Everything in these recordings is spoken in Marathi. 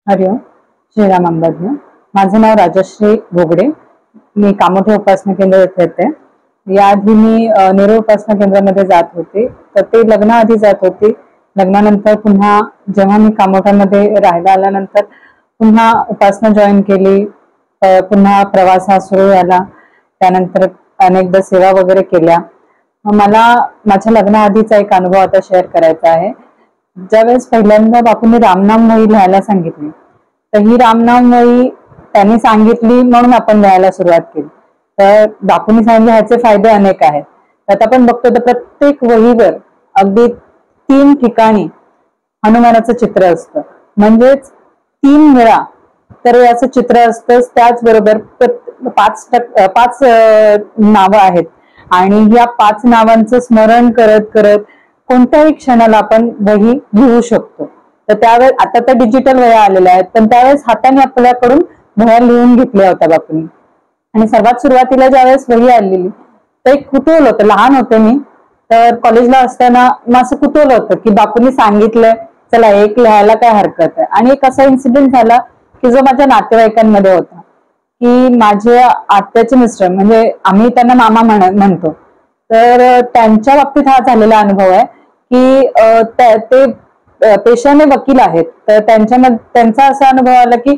हरिओम. श्रीराम अंबज्ञ. माझं नाव राजश्री घोगडे. मी कामोठे उपासना केंद्र येथे येते. याआधी मी नेहरू उपासना केंद्रामध्ये जात होते, तर ते लग्नाआधी जात होते. लग्नानंतर पुन्हा जेव्हा मी कामोठ्यामध्ये राहायला आल्यानंतर पुन्हा उपासना जॉईन केली. पुन्हा प्रवास हा सुरू झाला. त्यानंतर अनेकदा सेवा वगैरे केल्या. मला माझ्या लग्नाआधीचा एक अनुभव आता शेअर करायचा आहे. ज्यावेळेस पहिल्यांदा बापूंनी रामनाम वही लिहायला सांगितली, तर ही रामनाम वही त्यांनी सांगितली म्हणून आपण लिहायला सुरुवात केली. तर बापूंनी सांगितले ह्याचे फायदे अनेक आहेत. त्यात आपण बघतो तर प्रत्येक वहीवर अगदी 3 ठिकाणी हनुमानाचं चित्र असतं, म्हणजेच 3 वेळा तर याचं चित्र असतंच. त्याचबरोबर 5 नावं आहेत आणि या 5 नावांचं स्मरण करत करत कोणत्याही क्षणाला आपण वही लिहू शकतो. तर त्यावेळेस आता तर डिजिटल वह्या आलेल्या आहेत, पण त्यावेळेस हाताने आपल्याकडून वह्या लिहून घेतल्या होत्या बापूंनी. आणि सर्वात सुरुवातीला ज्यावेळेस वही आलेली तर एक कुतूहल होतं. लहान होते मी, तर कॉलेजला असताना मग असं कुतूहल होतं की बापूंनी सांगितलंय, चला एक लिहायला काय हरकत आहे. आणि एक असा इन्सिडेंट झाला की जो माझ्या नातेवाईकांमध्ये होता, की माझ्या आत्याचे मिस्टर, म्हणजे आम्ही त्यांना मामा म्हणतो, तर त्यांच्या बाबतीत हा झालेला अनुभव आहे की ते पेशाने वकील आहेत. तर त्यांचा असा अनुभव आला की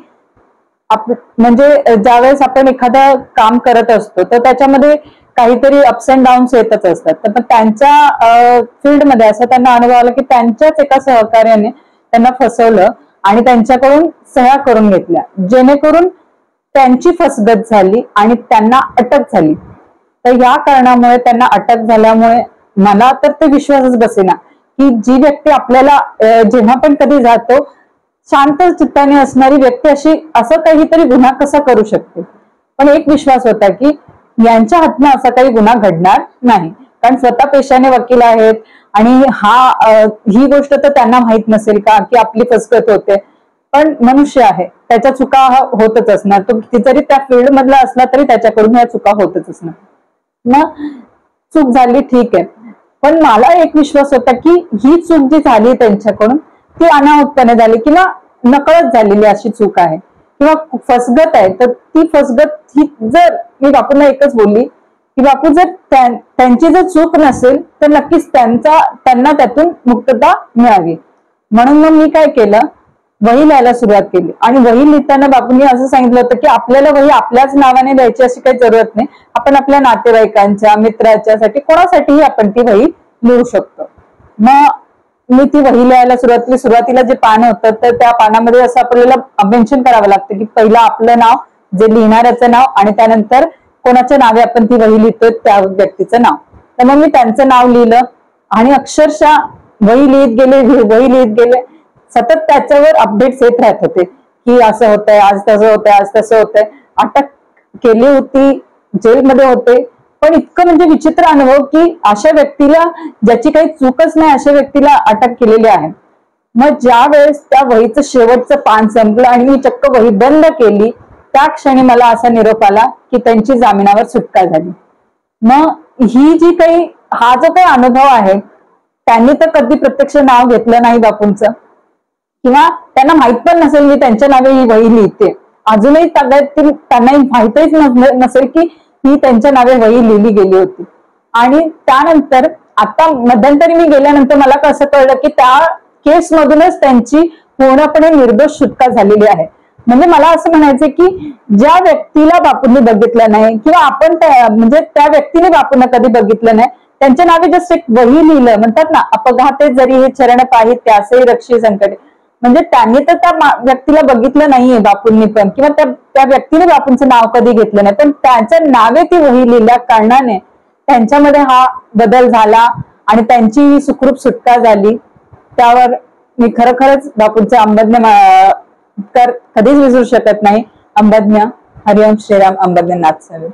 म्हणजे ज्यावेळेस आपण एखादं काम करत असतो तर त्याच्यामध्ये काहीतरी अप्स अँड डाऊन्स येतच असतात. तर त्यांच्या फील्डमध्ये असं त्यांना अनुभव आला की त्यांच्याच एका सहकार्याने त्यांना फसवलं आणि त्यांच्याकडून सह्या करून घेतल्या, जेणेकरून त्यांची फसगत झाली आणि त्यांना अटक झाली. तर या कारणामुळे त्यांना अटक झाल्यामुळे मला तर ते विश्वासच बसेना की जी व्यक्ती आपल्याला जेव्हा पण कधी जातो शांत चित्ताने असणारी व्यक्ती असं काहीतरी गुन्हा कसा करू शकते. पण एक विश्वास होता की यांच्या हातनं असा काही गुन्हा घडणार नाही, कारण स्वतः पेशाने वकील आहेत आणि ही गोष्ट तर त्यांना माहित नसेल का की आपली फसगत होते. पण मनुष्य आहे, त्याच्या चुका होतच असणार. तो किती जरी त्या फील्ड मधला असला तरी त्याच्याकडून या चुका होतच असणार. मग चूक झाली, ठीक आहे, पण मला एक विश्वास होता की ही चूक जी झाली त्यांच्याकडून ती अनाहूतपणे झाली किंवा नकळत झालेली अशी चूक आहे किंवा फसगत आहे. तर ती फसगत ही जर मी बापूंना एकच बोलली की बापू, जर त्यांची जर चूक नसेल तर नक्कीच त्यांना त्यातून मुक्तता मिळावी. म्हणून मग मी काय केलं, वही लिहायला सुरुवात केली. आणि वही लिहिताना बापूंनी असं सांगितलं होतं की आपल्याला वही आपल्याच नावाने लिहायची अशी काही जरूरत नाही, आपण आपल्या नातेवाईकांच्या, मित्राच्यासाठी, कोणासाठीही आपण ती वही लिहू शकतो. मग मी ती वही लिहायला सुरुवातीला जे पान होतं तर त्या पानामध्ये असं आपल्याला मेन्शन करावं लागतं की पहिलं आपलं नाव, जे लिहिणाऱ्याचं नाव, आणि त्यानंतर कोणाच्या नावे आपण ती वही लिहितोय त्या व्यक्तीचं नाव. तर मग मी त्यांचं नाव लिहिलं आणि अक्षरशः वही लिहित गेले. सतत त्याच्यावर अपडेट्स येत राहत होते की असं होतंय, आज तसं होतंय, आज तसं होतंय. अटक केली होती, जेलमध्ये होते. पण इतकं म्हणजे विचित्र अनुभव की अशा व्यक्तीला, ज्याची काही चूकच नाही, अशा व्यक्तीला अटक केलेली आहे. मग ज्या वेळेस त्या वहीचं शेवटचं पान संपलं आणि मी चक्क वही बंद केली, त्या क्षणी मला असा निरोप आला की त्यांची जामिनावर सुटका झाली. मग हा जो काही अनुभव आहे, त्यांनी तर कधी प्रत्यक्ष नाव घेतलं नाही बापूंचं, किंवा त्यांना माहित पण नसेल मी त्यांच्या नावे ही वही लिहिते. अजूनही त्यांना माहितच नसेल की ही त्यांच्या नावे वही लिहिली गेली होती. आणि त्यानंतर आता मध्यंतरी मी गेल्यानंतर मला कसं कळलं की त्या केस मधूनच त्यांची पूर्णपणे निर्दोष सुटका झालेली आहे. म्हणजे मला असं म्हणायचं की ज्या व्यक्तीला बापूंनी बघितलं नाही किंवा आपण म्हणजे त्या व्यक्तीने बापूंना कधी बघितलं नाही, त्यांच्या नावे जस्ट एक वही लिहिलं, म्हणतात ना, अपघाते जरी हे चरण पाहित त्यासही रक्षी संकटे. म्हणजे त्यांनी तर त्या व्यक्तीला बघितलं नाहीये बापूंनी पण, किंवा त्या व्यक्तीने बापूंचं नाव कधी घेतलं नाही, पण त्यांच्या नावे ती वही लिहिल्या कारणाने त्यांच्यामध्ये हा बदल झाला आणि त्यांची सुखरूप सुटका झाली. त्यावर मी खरोखरच बापूंचे अंबज्ञ कधीच विसरू शकत नाही. अंबज्ञ. हरिओम. श्रीराम. अंबज्ञ नाथ साहेब.